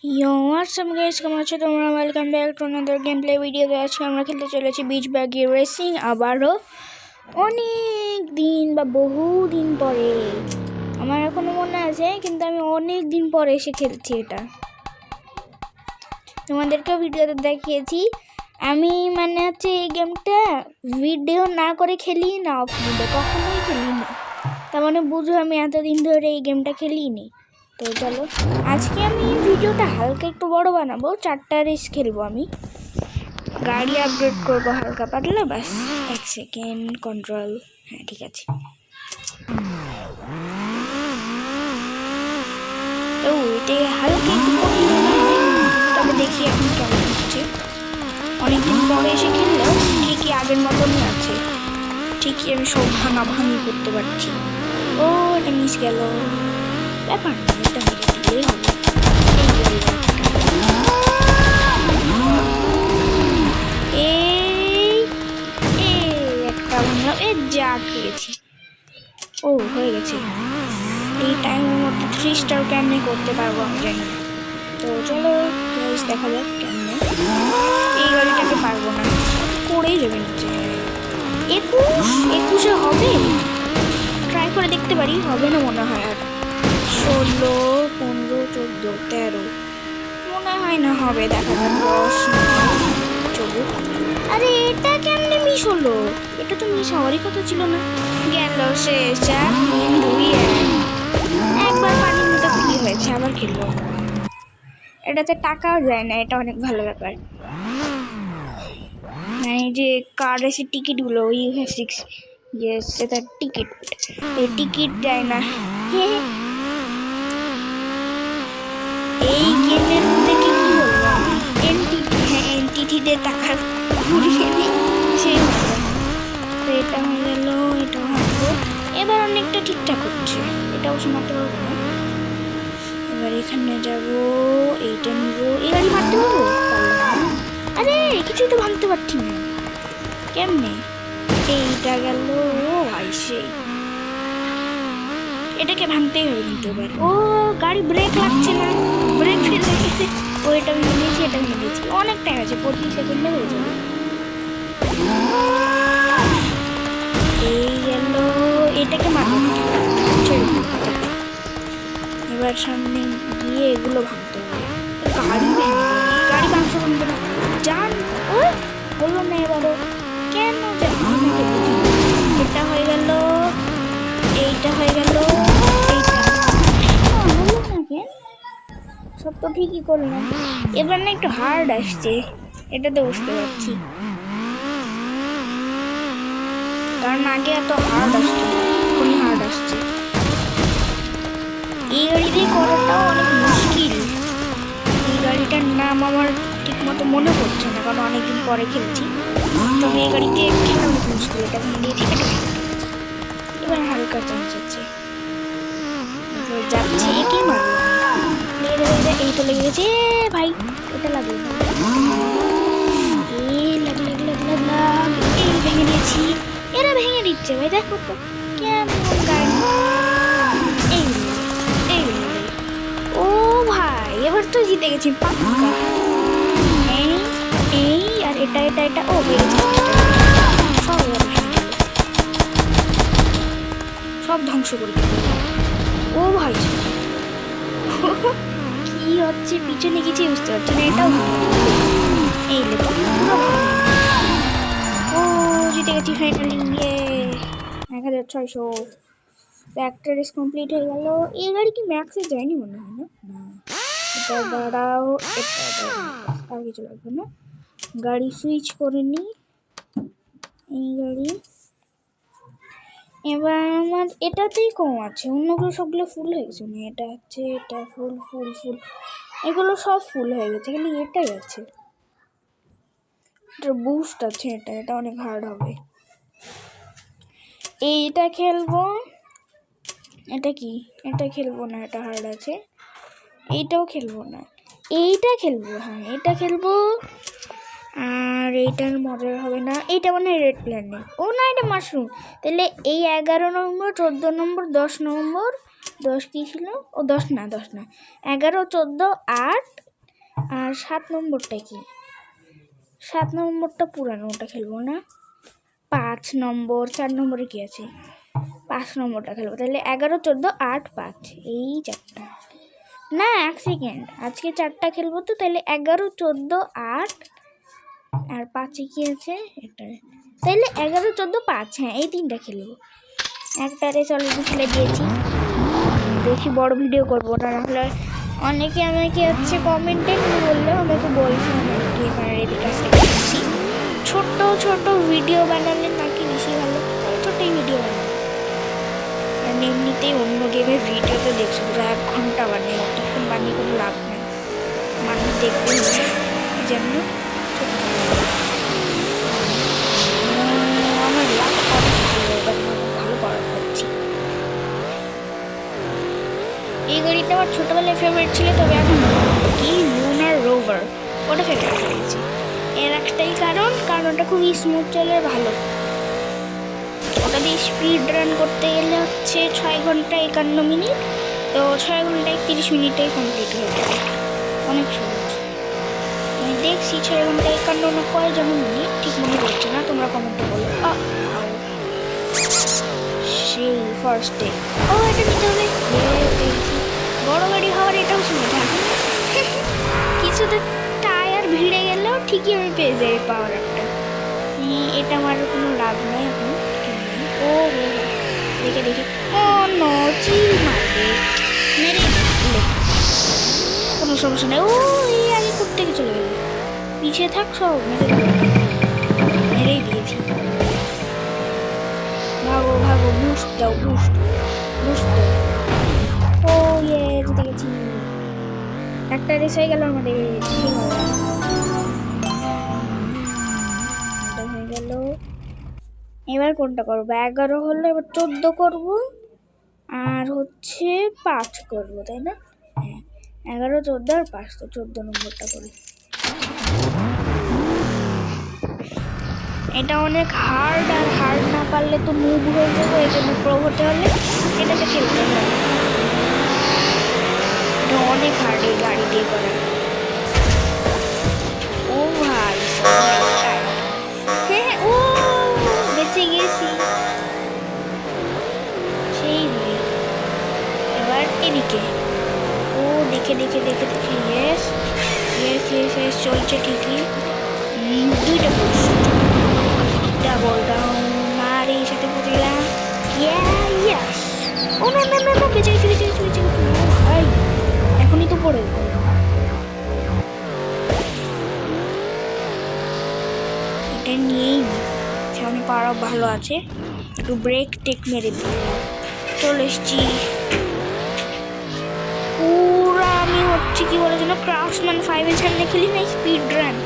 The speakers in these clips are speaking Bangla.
Yo, what's up guys? কেমন আছো তোমরা? Welcome back to another game play video. আজকে আমরা খেলতে চলেছি বিচ বাগি রেসিং আবারও অনেক দিন বা বহু দিন পরে। আমার এখনো মনে আছে, কিন্তু আমি অনেক দিন পরে এসে খেলছি এটা। তোমাদেরকেও ভিডিওতে দেখিয়েছি। আমি মানে হচ্ছে এই গেমটা ভিডিও না করে খেলি না, অফ ভিডিও কখনোই খেলি না। তার মানে বুঝো আমি এতদিন ধরে এই গেমটা খেলিনি। তো চলো আজকে আমি ভিডিওটা হালকা একটু বড় বানাবো, 4টা রেস খেলবো আমি। গাড়ি আপগ্রেড করবো হালকা পাতলা, বাস। 1 সেকেন্ড, কন্ট্রোল। হ্যাঁ ঠিক আছে। তো এটা হালকা একটু কঠিন, তবে দেখি এখন কেমন হচ্ছে। অনেকদিন পরে এসে খেললেও ঠিকই আগের মতনই আছে, ঠিকই আমি সব ভাঙাভাঙি করতে পারছি। ও এটা মিস গেল, ব্যাপার না, এটা মেরে দিলেই হবে। একটা ভাঙলাম, যা খেয়েছি। ও হয়ে গেছে। এই টাইমের মধ্যে 3 স্টার কেমনে করতে পারবো আমি জানি। তো চলো দেখা যাক কেমনে। এই গাড়িটাকে পারবো না, করেই যাবে নিচে। 21 হবে, ট্রাই করে দেখতে পারি। হবে না মনে হয়। আর 16, 15, 14, 13 মনে হয় না হবে, দেখা যাক। 10, 14। আরে এটা কেমনে মিস হলো? এটা তো মিস হওয়ারই কথা ছিল না। গেল শেষ। 4, 3, 2, 1। একবার পানির মতো কি হয়েছে, আবার খেলবো। এটাতে টাকাও যায় না, এটা অনেক ভালো ব্যাপার। মানে যে কার রেসের টিকিটগুলো, UF6, ইয়েস, এটা টিকিট। এই টিকিট দেয় না। এই গেমের মধ্যে কি বলবো, এনটিটিদের টাকা ঘুরিয়ে দিই, সেই মতো। তো এটা হয়ে গেল, এটা ভাববো। এবার অনেকটা ঠিকঠাক হচ্ছে, এটা অবশ্য মারতে পারবো না। এবার এখানে যাব, এইটা নিব। এই গাড়ি মারতে পারবো? আরে কিছুই তো ভাঙতে পারছি না, কেমনে? এইটা গেল। ও আইসে, এটাকে ভাঙতেই হবে কিন্তু এবার। ও গাড়ি ব্রেক লাগছে না, ব্রেক ফেল হয়ে গেছে। ও এটা ভেঙে দিয়েছি, এটা ভেঙে দিয়েছি। অনেক টাইম আছে, 25 সেকেন্ডে হয়ে যাবে। এই গেল, এটাকে মারবো না, এবার সামনে গিয়ে এগুলো ভাঙতে হবে। গাড়ি ভেঙে, গাড়ি ভাঙতে ভাঙতে না জান। ও বললো না এবারও, কেন জানি আমাকে বুঝি। এটা হয়ে গেল, এইটা হয়ে গেল, এইটা হলো না কেন? সব তো ঠিকই করলাম। এবার না একটু হার্ড আসছে, এটা তো বুঝতে পারছি, কারণ আগে এত হার্ড আসছে, এখনই হার্ড আসছে। এই গাড়ি দিয়ে করাটাও অনেক মুশকিল। এই গাড়িটার নাম আমার ঠিক মতো মনে পড়ছে না, কারণ অনেকদিন পরে খেলছি। তবে এই গাড়িতে খেলা অনেক মুশকিল। এটা ভেঙে দিয়েছি, এটা ভেঙে দিয়েছি। এবার হালকা চান্স আছে, যাচ্ছে। একেই মারবো, এই তো লেগে গেছে ভাই। ওটা লাগলো, এই ভেঙে দিয়েছি। এরা ভেঙে দিচ্ছে ভাই, দেখো তো কেমন গাড়ি। এই এই ও ভাই, এবার তো জিতে গেছি পাক্কা। এই এই আর এটা এটা এটা ও বেড়েছে, সব সব ধ্বংস করে দিল। ও ভাই কি হচ্ছে পিছনে, কিছুই বুঝতে পারছি না। এটাও এই ও জিতে গেছি ফাইনালি। 1600। একটা রেস কমপ্লিট হয়ে গেল। এই গাড়ি কি ম্যাক্সে যায়নি মনে হয় না। এটা দাঁড়াও, এটা আর কিছু লাগবে না। গাড়ি সুইচ করে নিই, এই গাড়ি। এবার আমার এটাতেই কম আছে, অন্যগুলো সবগুলো ফুল হয়ে গেছে। মানে এটা হচ্ছে, এটা ফুল ফুল ফুল, এগুলো সব ফুল হয়ে গেছে, খালি এটাই আছে। এটার বুস্ট আছে, এটা অনেক হার্ড হবে। এইটা খেলবো। এটা কি? এটা খেলবো না, এটা হার্ড আছে। এইটাও খেলবো না, এইটা খেলবো। হ্যাঁ এটা খেলবো। আর এইটার মজার হবে না। এইটা মানে রেড প্ল্যানেট। ও না, এটা মাশরুম। তাহলে এই 11 নম্বর, 14 নম্বর, 10 নম্বর, 10 কি ছিল? ও 10 না, 11, 14, 8, আর 7 নম্বরটা কি? 7 নম্বরটা পুরানো, ওটা খেলবো না। 5 নম্বর, 4 নম্বরে কি আছে? 5 নম্বরটা খেলবো। তাহলে 11, 14, 8, 5 এই 4টা। না 1 সেকেন্ড, আজকে 4টা খেলবো তো, তাহলে 11, 14, 8 আর 5 কি আছে এটা। তাহলে 11, 14, 5, হ্যাঁ এই 3টা খেলবো। একটা রেস অলরেডি খেলে দিয়েছি। বেশি বড় ভিডিও করবো না, নাহলে অনেকে আমাকে হচ্ছে কমেন্টে বললেও আমাকে বলছে অনেকে এদের কাছ থেকে শিখছি। ছোট্ট ছোট ভিডিও বানালে নাকি বেশি ভালো, ছোট্টই ভিডিও বানাবো। আর এমনিতেই অন্য গেমের ভিডিও তো দেখছি 1 ঘন্টা বানিয়ে, অতক্ষণ বানিয়ে কোনো লাভ নেই, মানুষ দেখবে এই জন্য আমার লাভ ভালো পড়া করছি। এই গাড়িটা আমার ছোটবেলায় ফেভারিট ছিল, তবে এখন কি লুনার রোভার ওটা ফেভারিট হয়েছে। এর একটাই কারণ ওটা খুবই স্মুথ চলে, ভালো। ওটা দিয়ে স্পিড রান করতে গেলে হচ্ছে 6 ঘন্টা 51 মিনিট, তো 6 ঘন্টা 31 মিনিটেই কমপ্লিট হয়ে যাবে, অনেক সহজ। আমি দেখছি 6 ঘন্টা 51 না কয় যেন মিনিট, ঠিক মনে পড়ছে না, তোমরা কমেন্টে বলো। সেই ফার্স্ট ডে এটা নিতে হবে। বড় গাড়ি হওয়ার এটাও সুবিধা, কিছুতে টায়ার ভিড়ে গেলেও ঠিকই আমি পেয়ে যাই পাওয়ার একটা। এটা আমার কোনো লাভ নেই এখন। ও দেখে ও চিল মারবে, মেরে কোনো সমস্যা নেই। ও এই আগে করতে গিয়ে চলে গেল, পিছিয়ে থাক সব মেরেই দিয়েছি। ভাগো ভাগো, বুস্ট দাও, বুস্ট দাও। ও জিতে গেছি, একটা রেস হয়ে গেল আমাদের। হয়ে গেল, এবার কোনটা করবো? 11 হলো, এবার 14 করবো, আর হচ্ছে 5 করবো, তাই না? হ্যাঁ 11, 14 আর 5, তো 14 নম্বরটা করি। এটা অনেক হার্ড, আর হার্ড না পারলে তো মুভ হয়ে যাবো, এই জন্য প্রো হতে হলে এটাতে খেলতে হবে। এটা অনেক হার্ড এই গাড়ি দিয়ে করা। ও ভাই হ্যাঁ, ও বেঁচে গেছি সেই। এবার এদিকে ও দেখে ইয়েস চলছে ঠিকই। 2টা পুশ, ডাবল ডাউন মারি, সাথে পড়ে গেলাম। ইয়েস, ও না বেঁচে গেছি। ভাই এখনই তো পড়ে গেল। এটা নিয়েই নি, সামনে পাওয়া ভালো আছে, একটু ব্রেক টেক মেরে দিই। চলে এসছি পুরা। আমি হচ্ছে কি বলে যেন ক্রাফটসম্যান 5 এর সামনে খেলি না, স্পিড রান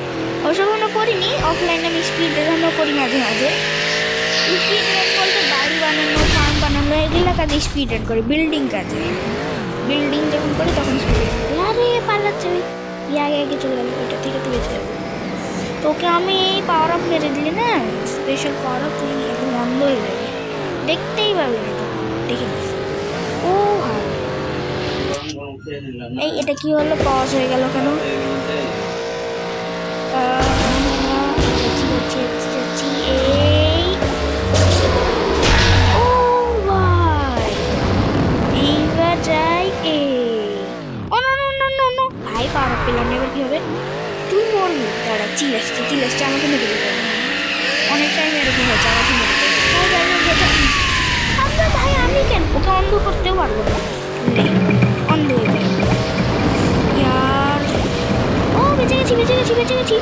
ওসব কোনো করিনি। অফলাইনে আমি স্পিড রানও করি মাঝে মাঝে। স্পিড রান বলতে বাড়ি বানানো, ফার্ম বানানো, এগুলো কাজে স্পিড রান করি। বিল্ডিং কাজে, বিল্ডিং যখন করি তখন স্পিড রান করি। আরে পালাচ্ছে, আগে চলে গেল, ওইটা থেকে তুই বেঁচে যাবে। তোকে আমি এই পাওয়ার আপ মেরে দিলি না, স্পেশাল পাওয়ার আপ, তুই এখন বন্ধ হয়ে যাবে, দেখতেই পাবি না তখন, দেখে নিস। ও ভাই এই এটা কি হলো, পজ হয়ে গেল কেন? ও ভাই এইবার যাই। ও না ভাই পাওয়ার আপ পেলাম না, এবার কি হবে? তুই মরবি, দাঁড়া, চিল আসছে আমাকে মেরে দিতে হবে। অনেক টাইম এরকম হয়েছে, আমাকে মেরে দেবে। ভাই আমি কেন ওকে অন্ধ করতেও পারবো না, অন্ধ হয়ে যাবে। ও বেঁচে গেছি।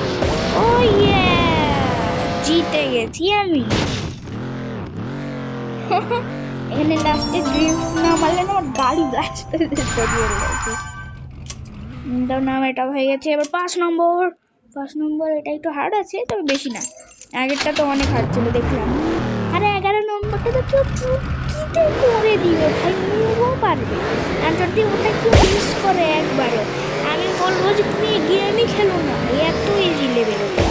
ও ইয়ে জিতে গেছি আমি। এখানে লাস্টে ড্রিফট না মারলে না আমার গাড়ি ব্লাস্ট করে দিতে গেছে। নাম এটা হয়ে গেছে। এবার 5 নম্বর এটা একটু হার্ড আছে, তবে বেশি না, আগেরটা তো অনেক হার্ড ছিল দেখলাম। আরে 11 নম্বরটা তো কেউ চুকিতে করে দিবে ভাই, মুভও পারবে। আর যদি ওটা কেউ মিস করে একবারও, আমি বলবো যে তুমি গেমই খেলো না ভাই, এত ইজি লেভেল ওটা,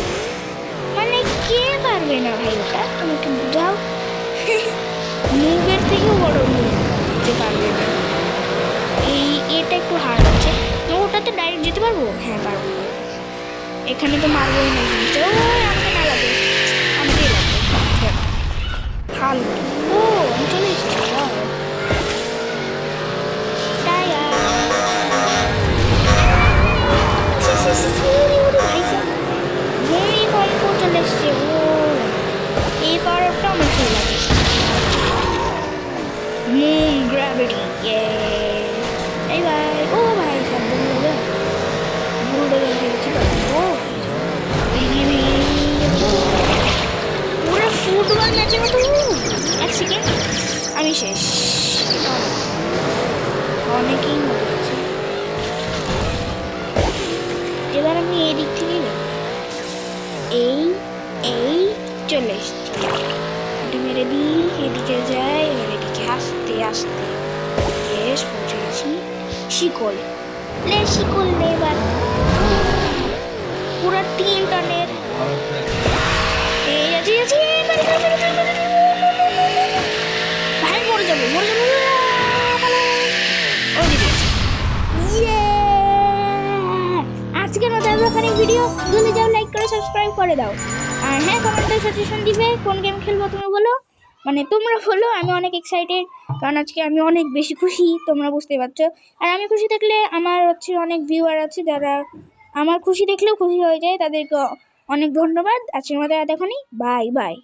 মানে কে পারবে না ভাই ওটা, তোমাকে বুঝাও। মুভের থেকেও বড় মুভ যে পারবে না। এটা একটু হার্ড আছে, তো ওটাতে ডাইরেক্ট যেতে পারবো? হ্যাঁ পারবো। এখানে তো মারবোই না জিনিসটা। ওই আমাকে না লাগে, আমাকেই লাগবে। দেখ, ফালতু। ও আমি চলে এসেছি। ভূমিকম্প চলে এসছে। ও এই পাওয়ারটা আমার ভালো লাগে। মুন গ্র্যাভিটি, এই ভাই। ও ভাই সব বললো বুড়ো গেছি। ও ভেঙে ভেঙে পুরো ফুটবল ম্যাচের মতো। এক সেকেন্ড, আমি শেষ। অনেকেই মনে আছে। এবার আমি এই দিক থেকে যাব। এই এই চলে এসছি। ওটি মেরে দিই, এদিকে যাই। এবার এদিকে আস্তে আস্তে বেশ পৌঁছে গেছি। শিকল লে, শিকল লে। এবার পুরো 3 টনের এই আছে আছে। ভাই মরে যাবো, মরে যাবো। ওদিকে আজকের মতো এখানে ভিডিও। ভুলে যাও লাইক করে সাবস্ক্রাইব করে দাও। আর হ্যাঁ, কমেন্টে সাজেশন দিবে কোন গেম খেলবো তুমি বলো, মানে তোমরা বলো। আমি অনেক এক্সাইটেড, কারণ আজকে আমি অনেক বেশি খুশি, তোমরা বুঝতে পারছো। আর আমি খুশি দেখলে আমার হচ্ছে অনেক ভিউয়ার আছে যারা আমার খুশি দেখলেও খুশি হয়ে যায়, তাদেরকে অনেক ধন্যবাদ। আজকের মতো এতক্ষণই, বাই বাই।